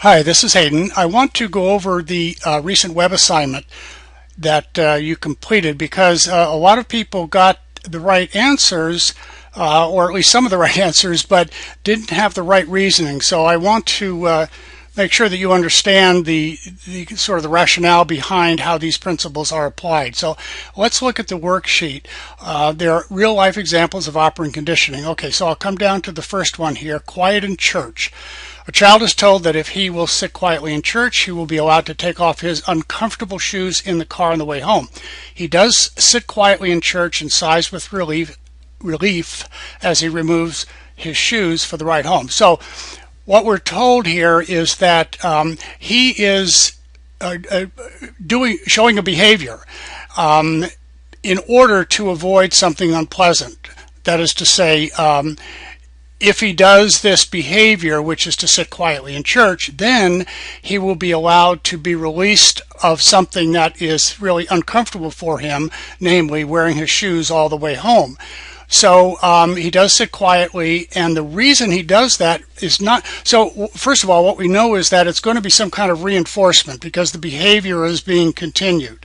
Hi, this is Hayden. I want to go over the recent web assignment that you completed because a lot of people got the right answers, or at least some of the right answers, but didn't have the right reasoning. So I want to make sure that you understand the sort of the rationale behind how these principles are applied. So let's look at the worksheet. There are real life examples of operant conditioning. Okay, so I'll come down to the first one here, quiet in church. A child is told that if he will sit quietly in church, he will be allowed to take off his uncomfortable shoes in the car on the way home. He does sit quietly in church and sighs with relief as he removes his shoes for the ride home. So what we're told here is that he is showing a behavior in order to avoid something unpleasant. That is to say, if he does this behavior, which is to sit quietly in church, then he will be allowed to be released of something that is really uncomfortable for him, namely wearing his shoes all the way home. So he does sit quietly, and the reason he does that is not, so first of all, what we know is that it's going to be some kind of reinforcement because the behavior is being continued.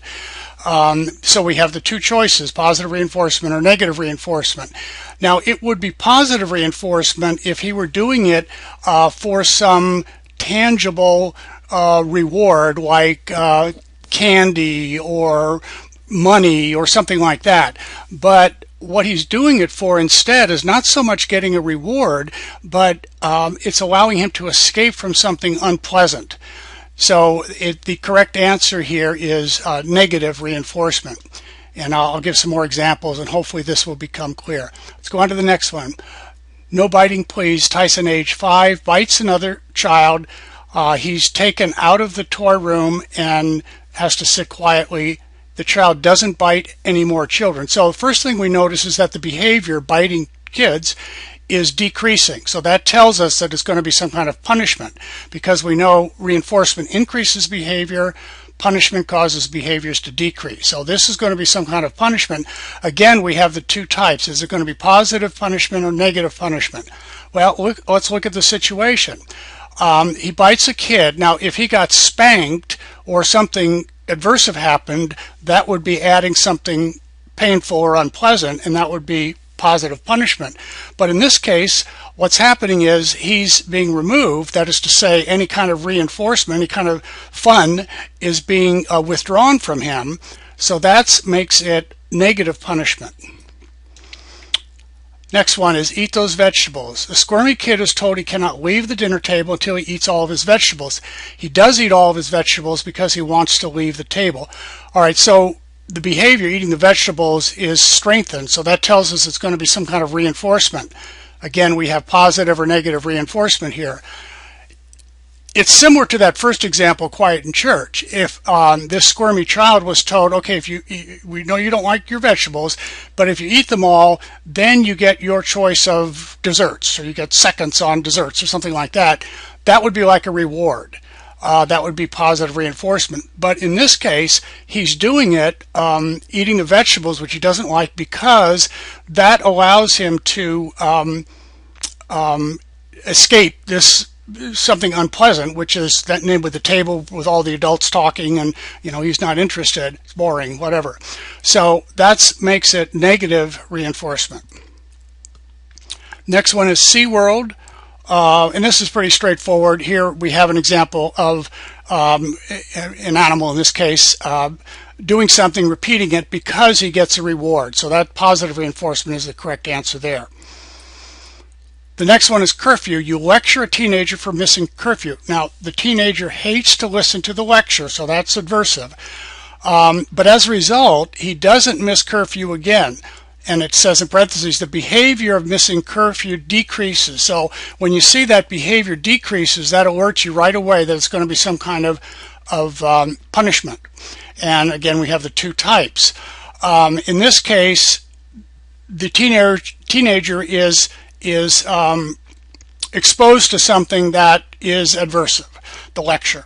So we have the two choices, positive reinforcement or negative reinforcement. Now, it would be positive reinforcement if he were doing it for some tangible reward like candy or money or something like that. But what he's doing it for instead is not so much getting a reward, but it's allowing him to escape from something unpleasant. So the correct answer here is negative reinforcement. And I'll give some more examples, and hopefully this will become clear. Let's go on to the next one. No biting, please. Tyson, age 5, bites another child. He's taken out of the toy room and has to sit quietly. The child doesn't bite any more children. So the first thing we notice is that the behavior, biting kids, is decreasing. So that tells us that it's going to be some kind of punishment, because we know reinforcement increases behavior, punishment causes behaviors to decrease. So this is going to be some kind of punishment. Again, we have the two types. Is it going to be positive punishment or negative punishment? Well, let's look at the situation. He bites a kid. Now, if he got spanked or something adversive happened, that would be adding something painful or unpleasant, and that would be positive punishment. But in this case, what's happening is he's being removed. That is to say, any kind of reinforcement, any kind of fun is being withdrawn from him. So that makes it negative punishment. Next one is eat those vegetables. A squirmy kid is told he cannot leave the dinner table until he eats all of his vegetables. He does eat all of his vegetables because he wants to leave the table. All right, so the behavior, eating the vegetables, is strengthened. So that tells us it's going to be some kind of reinforcement. Again, we have positive or negative reinforcement here. It's similar to that first example, quiet in church. If this squirmy child was told, okay, we know you don't like your vegetables, but if you eat them all, then you get your choice of desserts, or you get seconds on desserts or something like that, that would be like a reward. That would be positive reinforcement. But in this case, he's doing it, eating the vegetables, which he doesn't like, because that allows him to escape this something unpleasant, which is that name with the table with all the adults talking, and he's not interested, it's boring, whatever. So that makes it negative reinforcement. Next one is SeaWorld. And this is pretty straightforward. Here we have an example of an animal, in this case, doing something, repeating it because he gets a reward. So that positive reinforcement is the correct answer there. The next one is curfew. You lecture a teenager for missing curfew. Now, the teenager hates to listen to the lecture, so that's adversive. But as a result, he doesn't miss curfew again. And it says in parentheses, the behavior of missing curfew decreases. So when you see that behavior decreases, that alerts you right away that it's going to be some kind of punishment. And again, we have the two types. In this case, the teenager is exposed to something that is adversive, the lecture.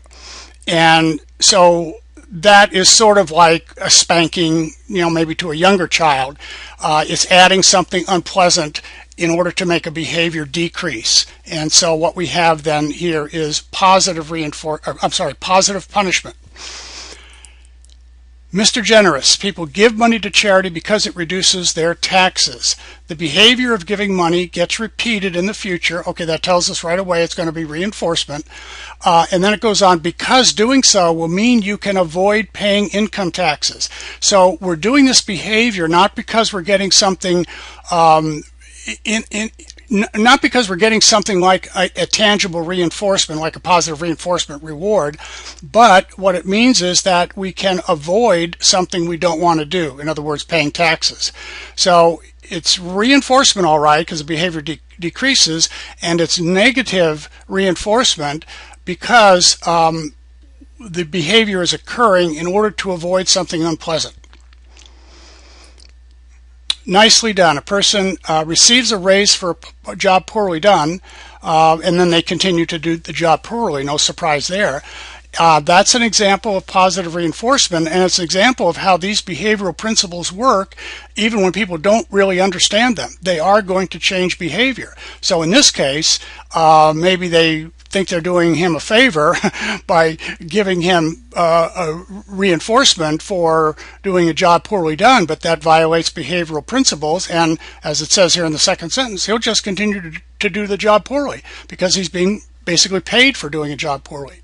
And so that is sort of like a spanking, maybe to a younger child. It's adding something unpleasant, in order to make a behavior decrease. And so what we have then here is positive punishment. Mr. Generous, people give money to charity because it reduces their taxes. The behavior of giving money gets repeated in the future. Okay, that tells us right away it's going to be reinforcement. And then it goes on, because doing so will mean you can avoid paying income taxes. So we're doing this behavior not because we're getting something not because we're getting something like a tangible reinforcement, like a positive reinforcement reward, but what it means is that we can avoid something we don't want to do. In other words, paying taxes. So it's reinforcement, all right, because the behavior decreases, and it's negative reinforcement because the behavior is occurring in order to avoid something unpleasant. Nicely done. A person receives a raise for a job poorly done, and then they continue to do the job poorly. No surprise there. That's an example of positive reinforcement, and it's an example of how these behavioral principles work even when people don't really understand them. They are going to change behavior. So in this case, maybe they think they're doing him a favor by giving him a reinforcement for doing a job poorly done, but that violates behavioral principles, and as it says here in the second sentence, he'll just continue to do the job poorly because he's being basically paid for doing a job poorly.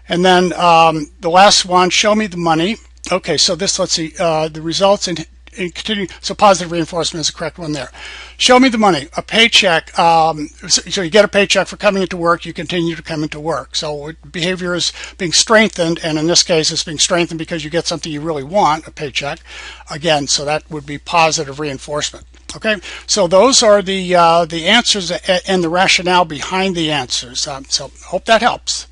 And then the last one, show me the money. Okay, so this, let's see, the results in continuing, so positive reinforcement is the correct one there. Show me the money, a paycheck. So you get a paycheck for coming into work, you continue to come into work. So behavior is being strengthened, and in this case it's being strengthened because you get something you really want, a paycheck. Again, so that would be positive reinforcement. Okay, so those are the answers and the rationale behind the answers. So hope that helps.